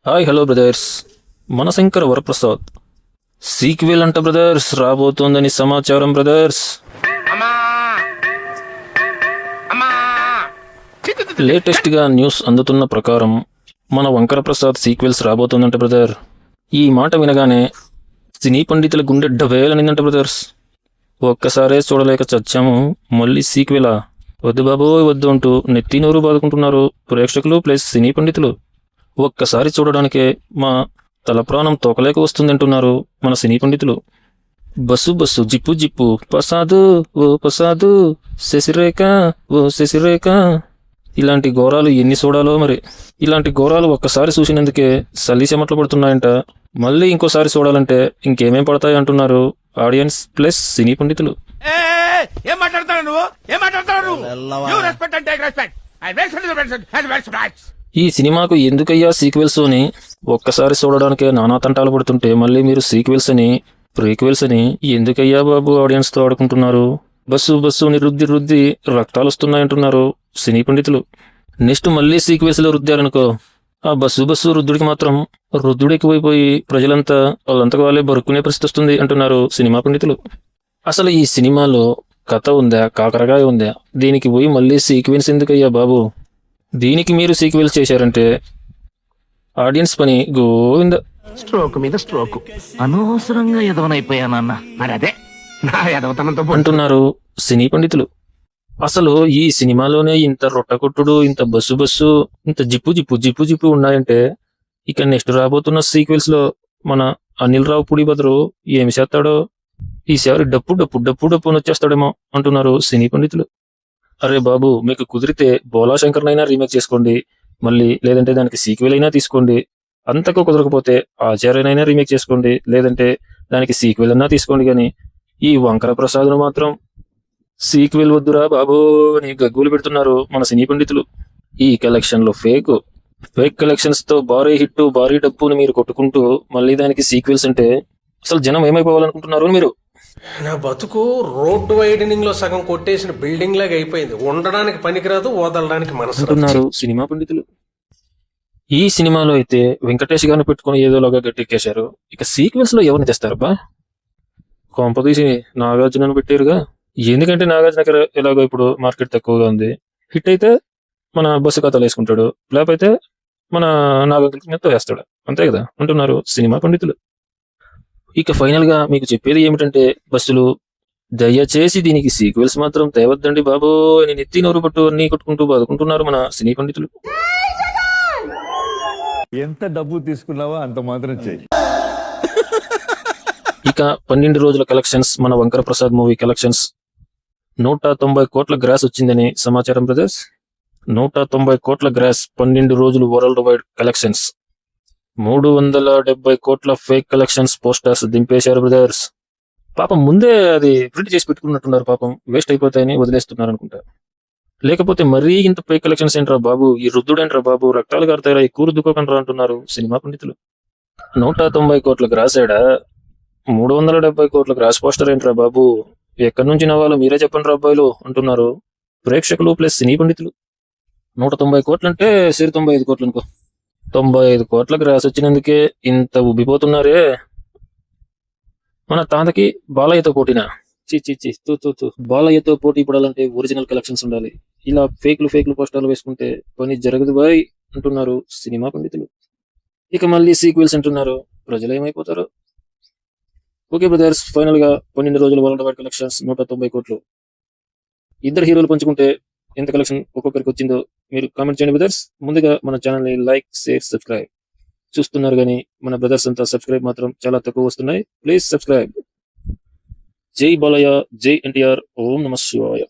Hi hello brothers. మనశంకర Varaprasad sequel అంట brothers రాబోతోందని సమాచారం బ్రదర్స్. లేటెస్ట్గా న్యూస్ అందుతున్న ప్రకారం మన వంకర ప్రసాద్ సీక్వెల్స్ రాబోతోందంట బ్రదర్. ఈ మాట వినగానే సినీ పండితుల గుండె డబేలనిందంట బ్రదర్స్. ఒక్కసారే చూడలేక చచ్చాము, మళ్ళీ సీక్వెలా? వద్దు బాబోయ్ వద్దు అంటూ నెత్తి నోరు బాదుకుంటున్నారు ప్రేక్షకులు ప్లస్ సినీ పండితులు. ఒక్కసారి చూడడానికే మా తల ప్రాణం తోకలేక వస్తుందంటున్నారు మన సినీ పండితులు. Bus bus zip zip Prasad ఓ ప్రసాదు, శశిరేఖ ఓ శశిరేఖ, ఇలాంటి ఘోరాలు ఎన్ని చూడాలో మరి. ఇలాంటి ఘోరాలు ఒక్కసారి చూసినందుకే సల్లి చెమట్లు పడుతున్నాయంట. మళ్ళీ ఇంకోసారి చూడాలంటే ఇంకేమేం పడతాయి అంటున్నారు ఆడియన్స్ ప్లస్ సినీ పండితులు. ఈ సినిమాకు ఎందుకయ్యా సీక్వెల్స్ అని ఒక్కసారి చూడడానికే నానా తంటాలు పడుతుంటే మళ్ళీ మీరు సీక్వెల్స్ అని ప్రీక్వెల్స్ అని ఎందుకయ్యా బాబు ఆడియన్స్ తో ఆడుకుంటున్నారు? బస్సు బస్సుని రుద్ది రుద్ది రక్తాలు వస్తున్నాయంటున్నారు సినీ పండితులు. నెక్స్ట్ మళ్ళీ సీక్వెల్స్ లో రుద్దారనుకో, ఆ బస్సు బస్సు రుద్దుడికి మాత్రం రుద్దుడు ఎక్కువైపోయి ప్రజలంతా వాళ్ళంతకు వాళ్ళే బరుక్కునే పరిస్థితి వస్తుంది అంటున్నారు సినిమా పండితులు. అసలు ఈ సినిమాలో కథ ఉందా, కాకరకాయ ఉందా? దీనికి పోయి మళ్ళీ సీక్వెన్స్ ఎందుకయ్యా బాబు? దీనికి మీరు సీక్వెల్స్ చేశారంటే ఆడియన్స్ పని గోవింద. స్ట్రోక్ మీద స్ట్రోక్, అనవసరంగా ఎదవనైపోయానన్న మరి అదే నా ఎదవతనంతో అంటున్నారు సినీ పండితులు. అసలు ఈ సినిమాలోనే ఇంత రొట్టకొట్టుడు, ఇంత బస్సు బస్సు, ఇంత జిప్పు జిప్పు జిప్పు జిప్పు ఉన్నాయంటే ఇక నెక్స్ట్ రాబోతున్న సీక్వెల్స్ లో మన అనిల్ రావు పుడి బదులు ఏమి చేస్తాడో, ఈసారి డప్పు డప్పు డప్పు డప్పు వచ్చేస్తాడేమో అంటున్నారు సినీ పండితులు. అరే బాబు, మీకు కుదిరితే బోలా శంకర్నైనా రీమేక్ చేసుకోండి, మళ్ళీ లేదంటే దానికి సీక్వెల్ అయినా తీసుకోండి. అంతకు కుదరకపోతే ఆచార్యనైనా రీమేక్ చేసుకోండి, లేదంటే దానికి సీక్వెల్ అన్నా తీసుకోండి. కానీ ఈ వంకర ప్రసాద్ను మాత్రం సీక్వెల్ వద్దురా బాబు అని గగ్గులు పెడుతున్నారు మన సినీ పండితులు. ఈ కలెక్షన్లు ఫేక్ కలెక్షన్స్ తో భారీ హిట్ భారీ డబ్బుని మీరు కొట్టుకుంటూ మళ్ళీ దానికి సీక్వెల్స్ అంటే అసలు జనం ఏమైపోవాలనుకుంటున్నారు మీరు? నా బతుకు రోడ్డు వైడనింగ్ లో సగం కొట్టేసిన బిల్డింగ్ లాగా అయిపోయింది. ఉండడానికి పనికిరాదు, వదలడానికి మనసు అంటున్నారు సినిమా పండితులు. ఈ సినిమాలో అయితే వెంకటేష్ గారిని పెట్టుకుని ఏదోలాగా గట్టెక్కేశారు. ఇక సీక్వెన్స్ లో ఎవరిని తెస్తారబ్బా? కొంపదీసి నాగార్జునను పెట్టారుగా. ఎందుకంటే నాగార్జున ఎలాగో ఇప్పుడు మార్కెట్ తక్కువగా ఉంది. హిట్ అయితే మన బస్సు కథలు వేసుకుంటాడు, లేకపోతే మన నాగార్జున వేస్తాడు, అంతే కదా అంటున్నారు సినిమా పండితులు. ఇక ఫైనల్ గా మీకు చెప్పేది ఏమిటంటే, బస్సులు దయచేసి దీనికి సీక్వెల్స్ మాత్రం తేవద్దండి బాబో అని నెత్తి నోరు పట్టు అన్ని కొట్టుకుంటూ బాదుకుంటున్నారు మన సినీ పండితులు. ఎంత డబ్బు తీసుకున్నావో అంత మాత్రం చెయ్యి. ఇక 12 రోజుల కలెక్షన్స్, మన వంకర ప్రసాద్ మూవీ కలెక్షన్స్ 190 కోట్ల గ్రాస్ వచ్చిందని సమాచారం బ్రదర్స్. 190 కోట్ల గ్రాస్ 12 రోజులు వరల్డ్ వైడ్ కలెక్షన్స్. 370 కోట్ల ఫేక్ కలెక్షన్స్ పోస్టర్స్ దింపేశారు బ్రదర్స్. పాపం ముందే అది ప్రింట్ చేసి పెట్టుకున్నట్టున్నారు, పాపం వేస్ట్ అయిపోతాయని వదిలేస్తున్నారు అనుకుంటా. లేకపోతే మరీ ఇంత ఫేక్ కలెక్షన్స్ ఏంట్రా బాబు, ఈ రుద్దుడేంట్రా బాబు, రక్తాలు కారుతారా, ఎక్కువ రుద్దుకోకండ్రా అంటున్నారు సినిమా పండితులు. 190 కోట్ల గ్రాస్ ఏడా, 370 కోట్ల గ్రాస్ పోస్టర్ ఏంట్రా బాబు, ఎక్కడి నుంచి నవ్వాలో మీరే చెప్పండి రా అబ్బాయిలు అంటున్నారు ప్రేక్షకులు ప్లస్ సినీ పండితులు. 190 కోట్లంటే 95 కోట్లు అనుకో. 95 కోట్ల గ్రాస్ వచ్చినందుకే ఇంత ఉబ్బిపోతున్నారే. మన తాతకి బాలయ్యతో పోటీనా? చి బాలయ్యతో పోటీ పడాలంటే ఒరిజినల్ కలెక్షన్స్ ఉండాలి. ఇలా ఫేక్లు పోస్టర్లు వేసుకుంటే పని జరగదు బాయ్ అంటున్నారు సినిమా పండితులు. ఇక మళ్ళీ సీక్వెల్స్ అంటున్నారు, ప్రజలు ఏమైపోతారు? ఓకే బ్రదర్స్, ఫైనల్ గా 12 రోజుల వరల్డ్ వైడ్ కలెక్షన్స్ 190 కోట్లు. ఇద్దరు హీరోలు పంచుకుంటే ఎంత కలెక్షన్ ఒక్కొక్కరికి వచ్చిందో మీరు కామెంట్ చేయండి బ్రదర్స్. ముందుగా మన ఛానల్ ని లైక్, షేర్, సబ్స్క్రైబ్ చూస్తున్నారు కానీ మన బ్రదర్స్ అంతా సబ్స్క్రైబ్ మాత్రం చాలా తక్కువ వస్తున్నాయి. Please subscribe. జై బాలయ్య, జై ఎన్టీఆర్, ఓం నమః శివాయ.